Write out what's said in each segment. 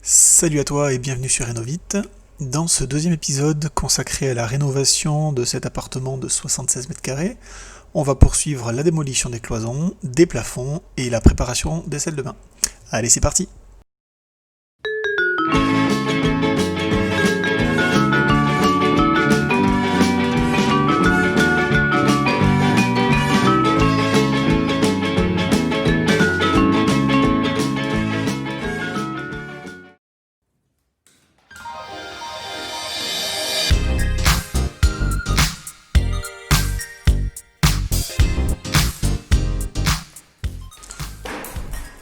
Salut à toi et bienvenue sur Rénovite. Dans ce deuxième épisode consacré à la rénovation de cet appartement de 76 mètres carrés, on va poursuivre la démolition des cloisons, des plafonds et la préparation des salles de bain. Allez, c'est parti!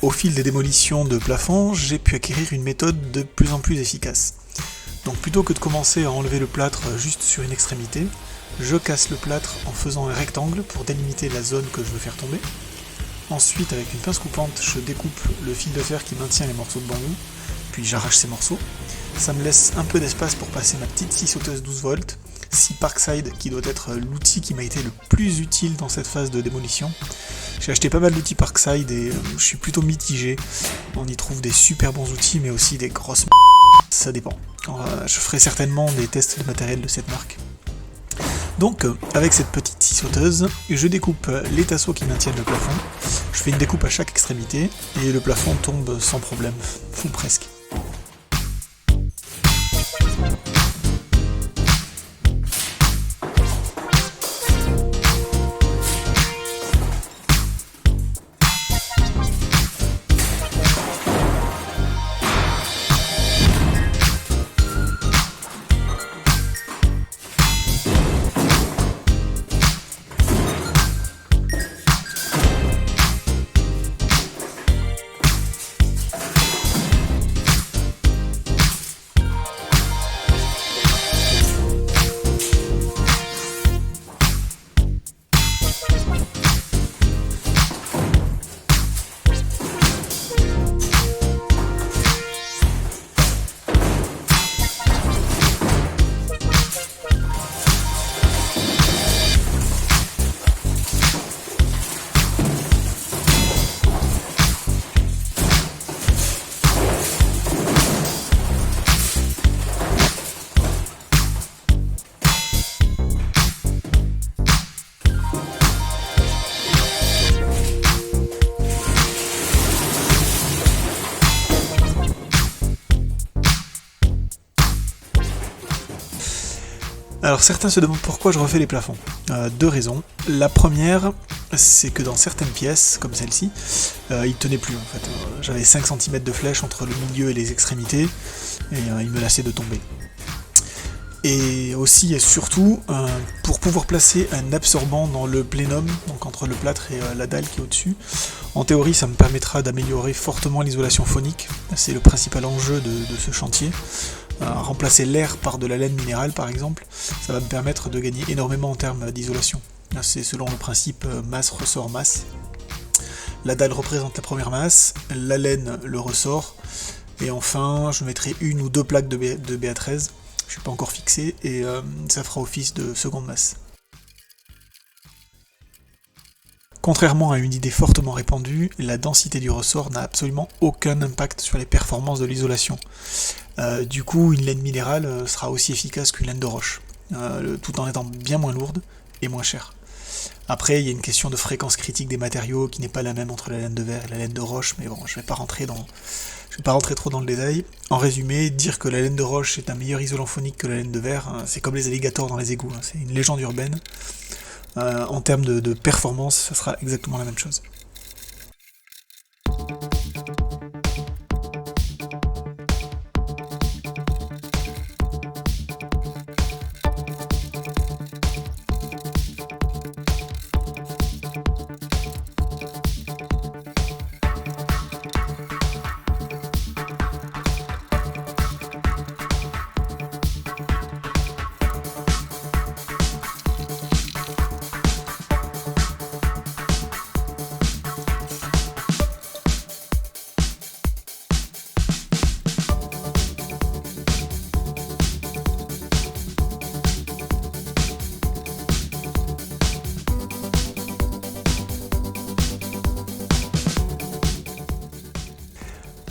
Au fil des démolitions de plafonds, j'ai pu acquérir une méthode de plus en plus efficace. Donc plutôt que de commencer à enlever le plâtre juste sur une extrémité, je casse le plâtre en faisant un rectangle pour délimiter la zone que je veux faire tomber. Ensuite, avec une pince coupante, je découpe le fil de fer qui maintient les morceaux de bambou, puis j'arrache ces morceaux. Ça me laisse un peu d'espace pour passer ma petite scie sauteuse 12 volts, scie Parkside qui doit être l'outil qui m'a été le plus utile dans cette phase de démolition. J'ai acheté pas mal d'outils Parkside et je suis plutôt mitigé. On y trouve des super bons outils mais aussi des grosses ça dépend. Je ferai certainement des tests de matériel de cette marque. Donc, avec cette petite scie sauteuse, je découpe les tasseaux qui maintiennent le plafond. Je fais une découpe à chaque extrémité et le plafond tombe sans problème, ou presque. Alors certains se demandent pourquoi je refais les plafonds. Deux raisons. La première, c'est que dans certaines pièces, comme celle-ci, il tenait plus en fait. J'avais 5 cm de flèche entre le milieu et les extrémités, et il me lassait de tomber. Et aussi et surtout, pour pouvoir placer un absorbant dans le plénum, donc entre le plâtre et la dalle qui est au-dessus, en théorie ça me permettra d'améliorer fortement l'isolation phonique, c'est le principal enjeu de ce chantier. Remplacer l'air par de la laine minérale par exemple, ça va me permettre de gagner énormément en termes d'isolation. C'est selon le principe masse, ressort, masse. La dalle représente la première masse, la laine le ressort, et enfin je mettrai une ou deux plaques de BA13, je suis pas encore fixé, et ça fera office de seconde masse. Contrairement à une idée fortement répandue, la densité du ressort n'a absolument aucun impact sur les performances de l'isolation. Du coup, une laine minérale sera aussi efficace qu'une laine de roche, tout en étant bien moins lourde et moins chère. Après, il y a une question de fréquence critique des matériaux qui n'est pas la même entre la laine de verre et la laine de roche, mais bon, je vais pas rentrer trop dans le détail. En résumé, dire que la laine de roche est un meilleur isolant phonique que la laine de verre, c'est comme les alligators dans les égouts, c'est une légende urbaine. En termes de performance, ça sera exactement la même chose.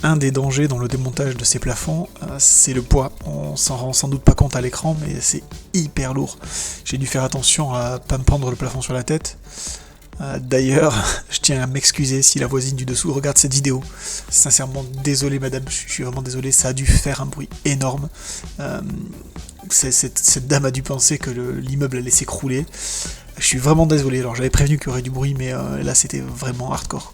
un des dangers dans le démontage de ces plafonds, c'est le poids. On s'en rend sans doute pas compte à l'écran, mais c'est hyper lourd. J'ai dû faire attention à pas me prendre le plafond sur la tête. D'ailleurs, je tiens à m'excuser si la voisine du dessous regarde cette vidéo. Sincèrement, désolé madame, je suis vraiment désolé, ça a dû faire un bruit énorme. Cette dame a dû penser que l'immeuble allait s'écrouler. Je suis vraiment désolé, alors j'avais prévenu qu'il y aurait du bruit, mais là c'était vraiment hardcore.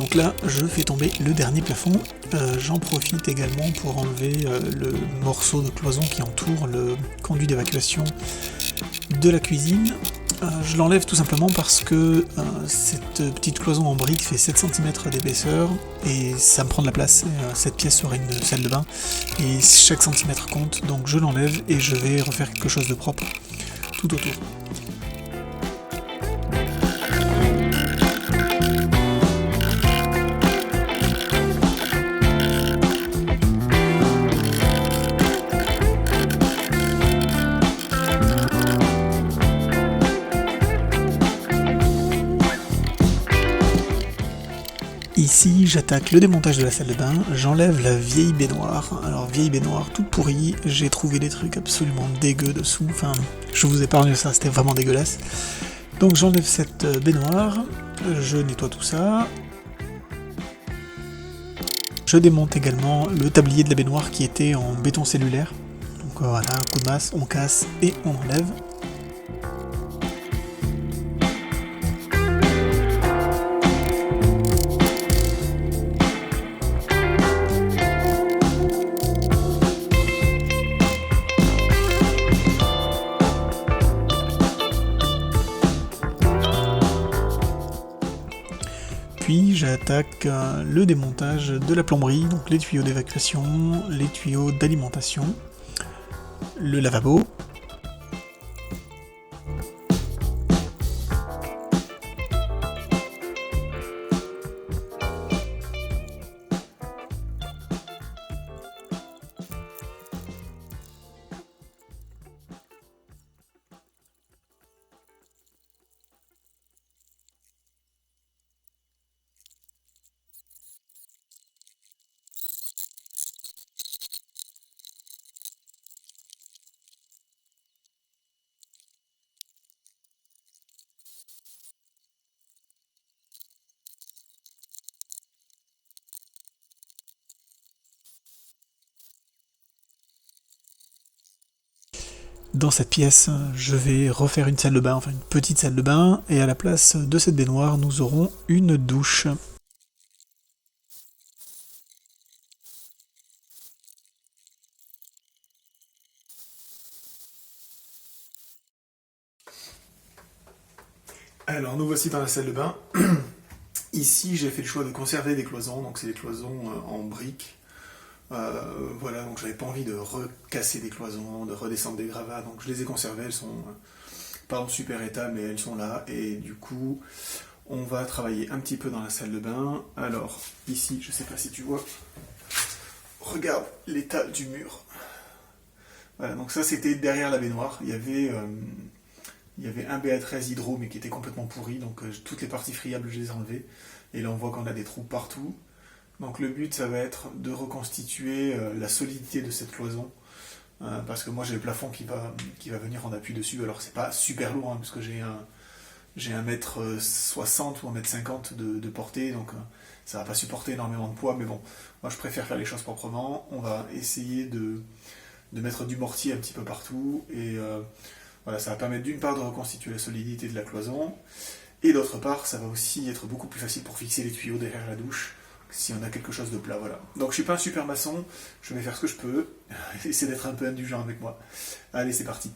Donc là, je fais tomber le dernier plafond. J'en profite également pour enlever le morceau de cloison qui entoure le conduit d'évacuation de la cuisine. Je l'enlève tout simplement parce que cette petite cloison en brique fait 7 cm d'épaisseur et ça me prend de la place. Cette pièce serait une salle de bain et chaque centimètre compte, donc je l'enlève et je vais refaire quelque chose de propre tout autour. Ici, j'attaque le démontage de la salle de bain, j'enlève la vieille baignoire. Alors, vieille baignoire toute pourrie, j'ai trouvé des trucs absolument dégueux dessous, enfin, je vous épargne ça, c'était vraiment dégueulasse. Donc j'enlève cette baignoire, je nettoie tout ça. Je démonte également le tablier de la baignoire qui était en béton cellulaire. Donc voilà, un coup de masse, on casse et on enlève. Puis j'attaque le démontage de la plomberie, donc les tuyaux d'évacuation, les tuyaux d'alimentation, le lavabo. Dans cette pièce, je vais refaire une salle de bain, enfin une petite salle de bain, et à la place de cette baignoire, nous aurons une douche. Alors nous voici dans la salle de bain. Ici j'ai fait le choix de conserver des cloisons, donc c'est des cloisons en briques. Voilà, donc j'avais pas envie de recasser des cloisons, de redescendre des gravats, donc je les ai conservées, elles sont pas en super état, mais elles sont là, et du coup, on va travailler un petit peu dans la salle de bain. Alors, ici, je sais pas si tu vois, regarde l'état du mur. Voilà, donc ça c'était derrière la baignoire, il y avait un BA13 hydro, mais qui était complètement pourri, donc toutes les parties friables, je les ai enlevées, et là on voit qu'on a des trous partout. Donc le but, ça va être de reconstituer la solidité de cette cloison, parce que moi j'ai le plafond qui va venir en appui dessus. Alors c'est pas super lourd, parce que j'ai un mètre 60 ou un mètre 50 de portée, donc ça va pas supporter énormément de poids, mais bon, moi je préfère faire les choses proprement. On va essayer de mettre du mortier un petit peu partout, et voilà, ça va permettre d'une part de reconstituer la solidité de la cloison, et d'autre part, ça va aussi être beaucoup plus facile pour fixer les tuyaux derrière la douche, si on a quelque chose de plat, voilà. Donc je suis pas un super maçon, je vais faire ce que je peux, essayer d'être un peu indulgent avec moi. Allez, c'est parti.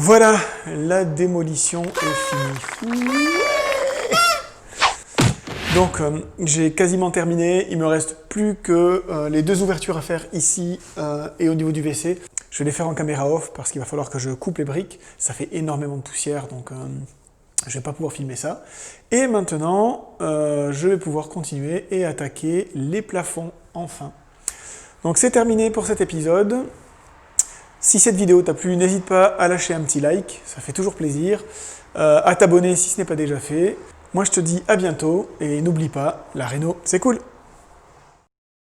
Voilà, la démolition est finie. Donc j'ai quasiment terminé, il me reste plus que les 2 ouvertures à faire ici et au niveau du WC. Je vais les faire en caméra off parce qu'il va falloir que je coupe les briques, ça fait énormément de poussière donc je vais pas pouvoir filmer ça. Et maintenant, je vais pouvoir continuer et attaquer les plafonds enfin. Donc c'est terminé pour cet épisode. Si cette vidéo t'a plu, n'hésite pas à lâcher un petit like, ça fait toujours plaisir. À t'abonner si ce n'est pas déjà fait. Moi je te dis à bientôt et n'oublie pas, la réno c'est cool.